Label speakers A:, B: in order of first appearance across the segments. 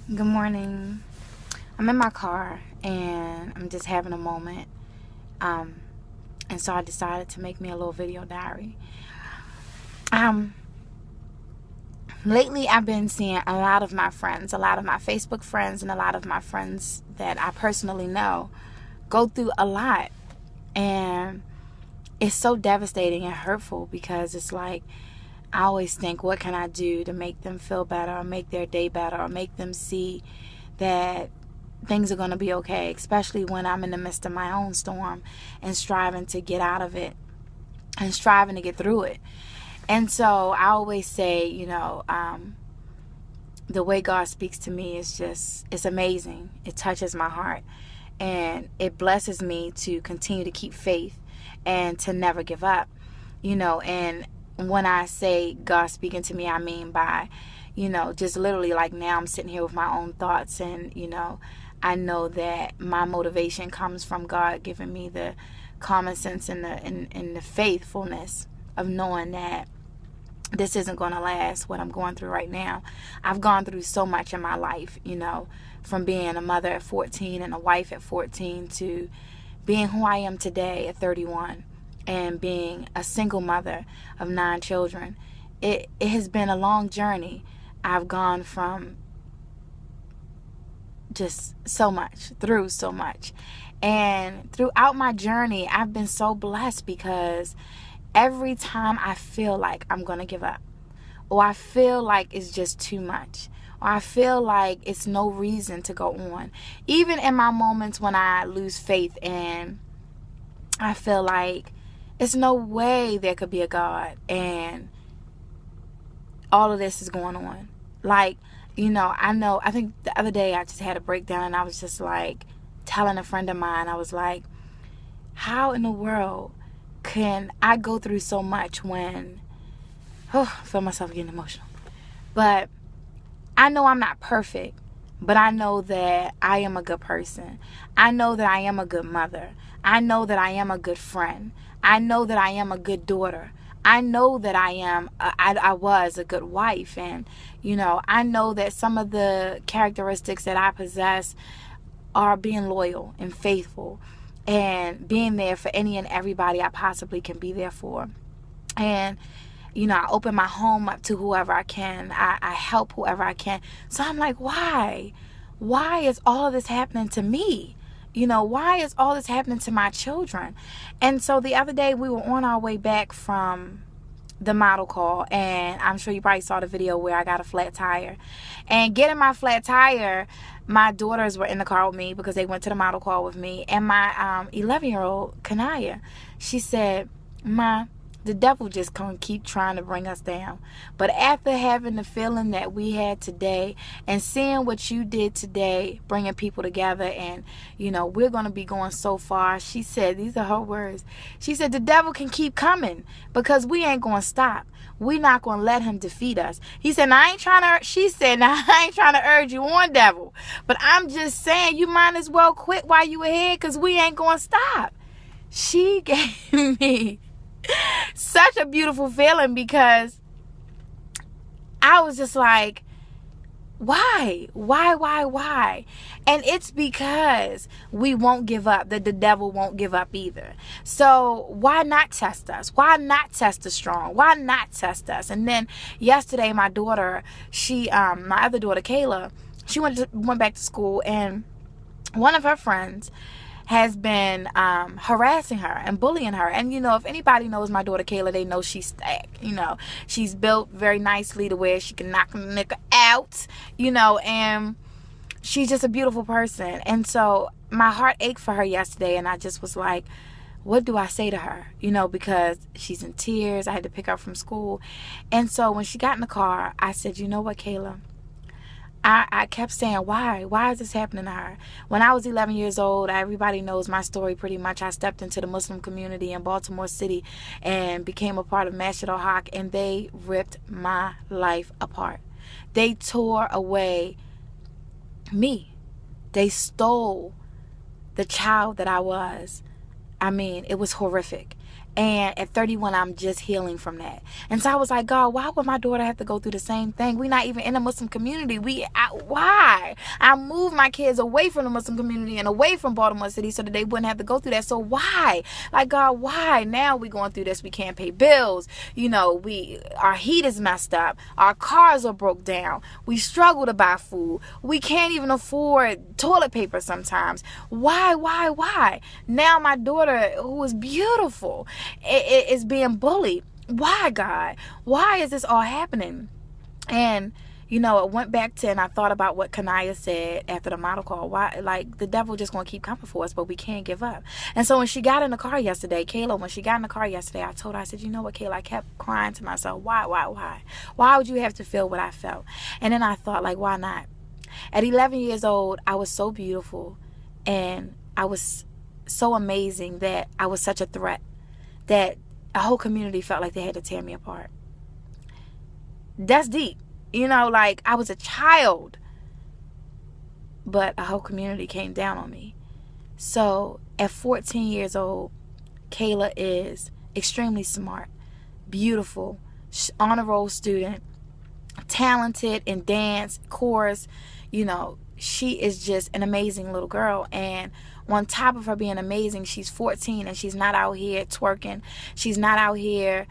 A: Good morning. I'm in my car and I'm just having a moment. Um, and so I decided to make me a little video diary. Um, Lately I've been seeing a lot of my friends, a lot of my Facebook friends, and a lot of my friends that I personally know go through a lot. And it's so devastating and hurtful because it's like I always think, what can I do to make them feel better or make their day better or make them see that things are going to be okay, especially when I'm in the midst of my own storm and striving to get out of it and striving to get through it. And so I always say, the way God speaks to me is it's amazing. It touches my heart and it blesses me to continue to keep faith and to never give up, and when I say God speaking to me, I mean by, just literally like now I'm sitting here with my own thoughts and, I know that my motivation comes from God giving me the common sense and the faithfulness of knowing that this isn't going to last, what I'm going through right now. I've gone through so much in my life, from being a mother at 14 and a wife at 14 to being who I am today at 31 and being a single mother of 9 children. It has been a long journey. I've gone from just so much, through so much. And throughout my journey, I've been so blessed because every time I feel like I'm going to give up, or I feel like it's just too much, or I feel like it's no reason to go on, even in my moments when I lose faith and I feel like it's no way there could be a God and all of this is going on. Like, I think the other day I just had a breakdown and I was just like telling a friend of mine, I was like, how in the world can I go through so much when, I feel myself getting emotional. But I know I'm not perfect, but I know that I am a good person. I know that I am a good mother. I know that I am a good friend. I know that I am a good daughter. I know that I was a good wife. And, I know that some of the characteristics that I possess are being loyal and faithful and being there for any and everybody I possibly can be there for. And I open my home up to whoever I can. I help whoever I can. So I'm like, why? Why is all of this happening to me? Why is all this happening to my children? And so the other day we were on our way back from the model call, and I'm sure you probably saw the video where I got a flat tire. And getting my flat tire, my daughters were in the car with me because they went to the model call with me. And my 11-year-old, Kanaya, she said, "Ma, the devil just gonna keep trying to bring us down. But after having the feeling that we had today and seeing what you did today, bringing people together, and we're gonna be going so far," she said, these are her words, she said, "the devil can keep coming because we ain't gonna stop. We not gonna let him defeat us." He said, "Now I ain't trying to," she said, "now I ain't trying to urge you on, devil, but I'm just saying you might as well quit while you ahead because we ain't gonna stop." She gave me such a beautiful feeling because I was just like, why? And it's because we won't give up, that the devil won't give up either. So why not test us? Why not test the strong? Why not test us? And then yesterday, my daughter, my other daughter, Kayla, she went back to school, and one of her friends has been harassing her and bullying her. And if anybody knows my daughter Kayla, they know she's stacked. She's built very nicely to where she can knock a nigga out, and she's just a beautiful person. And so my heart ached for her yesterday, and I just was like, what do I say to her? Because she's in tears. I had to pick her up from school. And so when she got in the car, I said, "You know what, Kayla?" I kept saying, why is this happening to her? When I was 11 years old, everybody knows my story pretty much. I stepped into the Muslim community in Baltimore City and became a part of Masjid al-Haq, and they ripped my life apart. They tore away me. They stole the child that I was. I mean, it was horrific. And at 31, I'm just healing from that. And so I was like, God, why would my daughter have to go through the same thing? We're not even in a Muslim community. Why? I moved my kids away from the Muslim community and away from Baltimore City so that they wouldn't have to go through that. So why? Like, God, why? Now we going through this. We can't pay bills. You know, our heat is messed up. Our cars are broke down. We struggle to buy food. We can't even afford toilet paper sometimes. Why? Now my daughter, who is beautiful, is being bullied. Why, God? Why is this all happening? And you know, it went back to, and I thought about what Kanaya said after the model call. Why, like, the devil just gonna keep coming for us, but we can't give up. And so when she got in the car yesterday, Kayla, I told her, I said, you know what, Kayla, I kept crying to myself, why would you have to feel what I felt? And then I thought, like, why not? At 11 years old, I was so beautiful, and I was so amazing that I was such a threat that a whole community felt like they had to tear me apart. That's deep. You know, like, I was a child, but a whole community came down on me. So at 14 years old, Kayla is extremely smart, beautiful, honor roll student, talented in dance, chorus. You know, she is just an amazing little girl. And on top of her being amazing, she's 14 and she's not out here twerking. She's not out here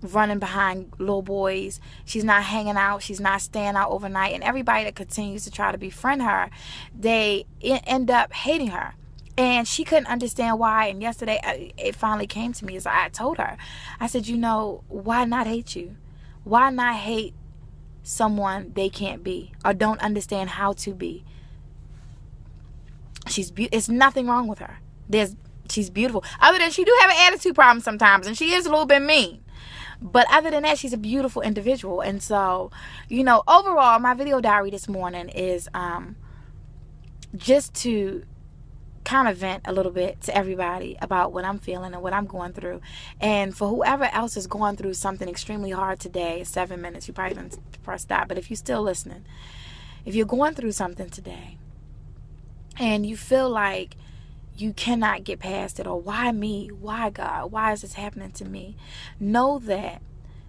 A: running behind little boys. She's not hanging out. She's not staying out overnight. And everybody that continues to try to befriend her, they end up hating her. And she couldn't understand why. And yesterday, it finally came to me as I told her. I said, you know, why not hate you? Why not hate someone they can't be or don't understand how to be? It's nothing wrong with her. She's beautiful. Other than she do have an attitude problem sometimes, and she is a little bit mean. But other than that, she's a beautiful individual. And so, you know, overall, my video diary this morning is just to kind of vent a little bit to everybody about what I'm feeling and what I'm going through. And for whoever else is going through something extremely hard today, 7 minutes, you probably don't press stop. But if you're still listening, if you're going through something today and you feel like you cannot get past it, or why me? Why, God? Why is this happening to me? Know that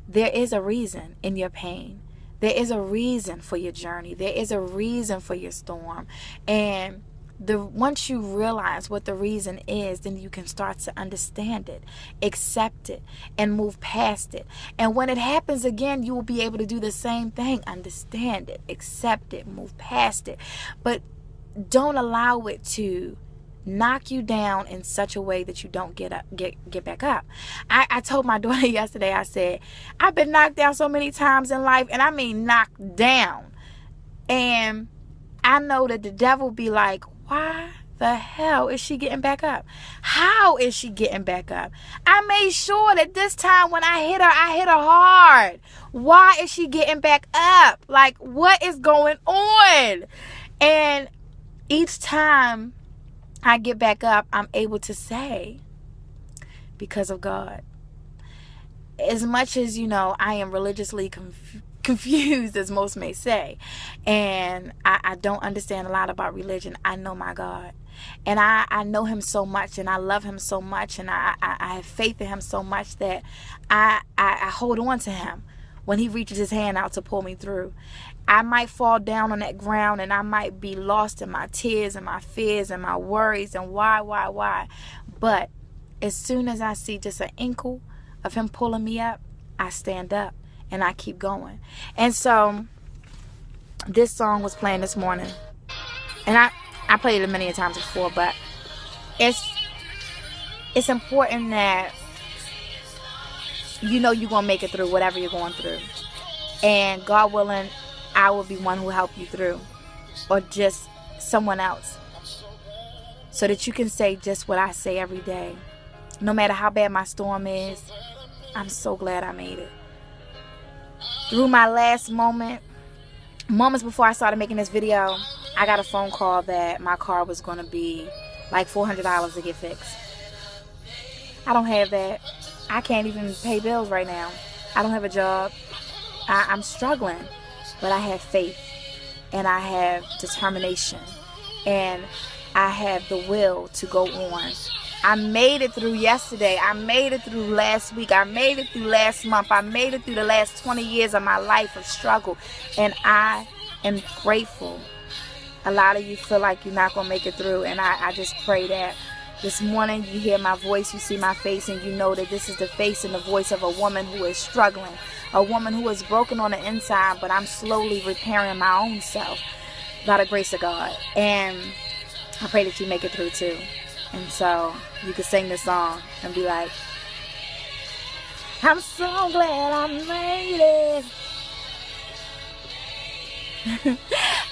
A: there is a reason in your pain. There is a reason for your journey. There is a reason for your storm. And once you realize what the reason is, then you can start to understand it, accept it, and move past it. And when it happens again, you will be able to do the same thing. Understand it, accept it, move past it. But don't allow it to knock you down in such a way that you don't get back up. I told my daughter yesterday, I said, I've been knocked down so many times in life, and I mean knocked down. And I know that the devil be like, why the hell is she getting back up? How is she getting back up? I made sure that this time when I hit her hard. Why is she getting back up? Like, what is going on? And each time I get back up, I'm able to say, because of God. As much as, you know, I am religiously confused, as most may say, and I don't understand a lot about religion, I know my God. And I know him so much, and I love him so much, and I have faith in him so much that I hold on to him when he reaches his hand out to pull me through. I might fall down on that ground, and I might be lost in my tears and my fears and my worries and why. But as soon as I see just an inkle of him pulling me up, I stand up and I keep going. And so this song was playing this morning, and I played it many times before, but it's important that you know you're going to make it through whatever you're going through. And God willing, I will be one who help you through, or just someone else, so that you can say just what I say every day. No matter how bad my storm is, I'm so glad I made it. Through my last moments before I started making this video, I got a phone call that my car was going to be like $400 to get fixed. I don't have that. I can't even pay bills right now. I don't have a job. I'm struggling. But I have faith, and I have determination, and I have the will to go on. I made it through yesterday. I made it through last week. I made it through last month. I made it through the last 20 years of my life of struggle. And I am grateful. A lot of you feel like you're not going to make it through. And I just pray that this morning you hear my voice, you see my face, and you know that this is the face and the voice of a woman who is struggling. A woman who is broken on the inside, but I'm slowly repairing my own self by the grace of God. And I pray that you make it through too. And so you can sing this song and be like, I'm so glad I made it.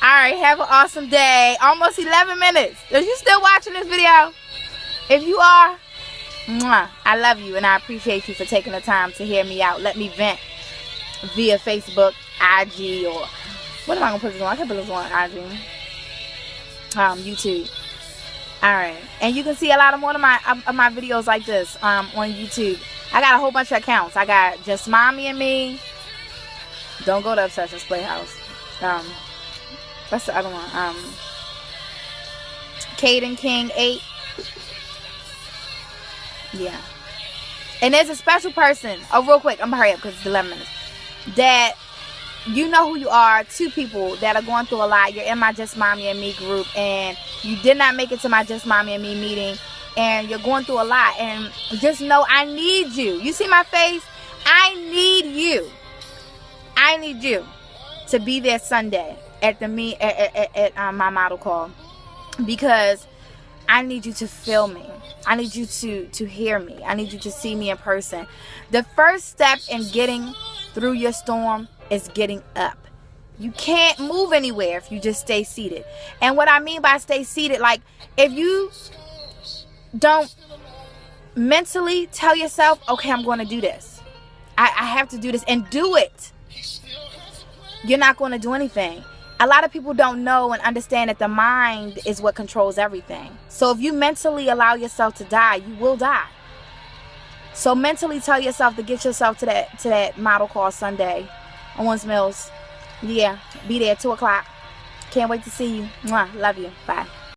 A: Alright, have an awesome day. Almost 11 minutes. Are you still watching this video? If you are, mwah, I love you and I appreciate you for taking the time to hear me out. Let me vent via Facebook, IG, or what am I going to put this on? I can put this on IG. YouTube. Alright, and you can see a lot of more of my videos like this on YouTube. I got a whole bunch of accounts. I got Just Mommy and Me. Don't go to Obsessions Playhouse. What's the other one? Caden King 8. Yeah. And there's a special person. Oh, real quick, I'm gonna hurry up because it's 11 minutes. That you know who you are. 2 people that are going through a lot. You're in my Just Mommy and Me group, and you did not make it to my Just Mommy and Me meeting, and you're going through a lot. And just know I need you. You see my face? I need you. I need you to be there Sunday at the my model call, because I need you to feel me. I need you to hear me. I need you to see me in person. The first step in getting through your storm is getting up. You can't move anywhere if you just stay seated. And what I mean by stay seated, like if you don't mentally tell yourself, okay, I'm going to do this. I have to do this, and do it. You're not going to do anything. A lot of people don't know and understand that the mind is what controls everything. So if you mentally allow yourself to die, you will die. So mentally tell yourself to get yourself to that model call Sunday on Owings Mills. Yeah, be there at 2 o'clock. Can't wait to see you. Mwah, love you. Bye.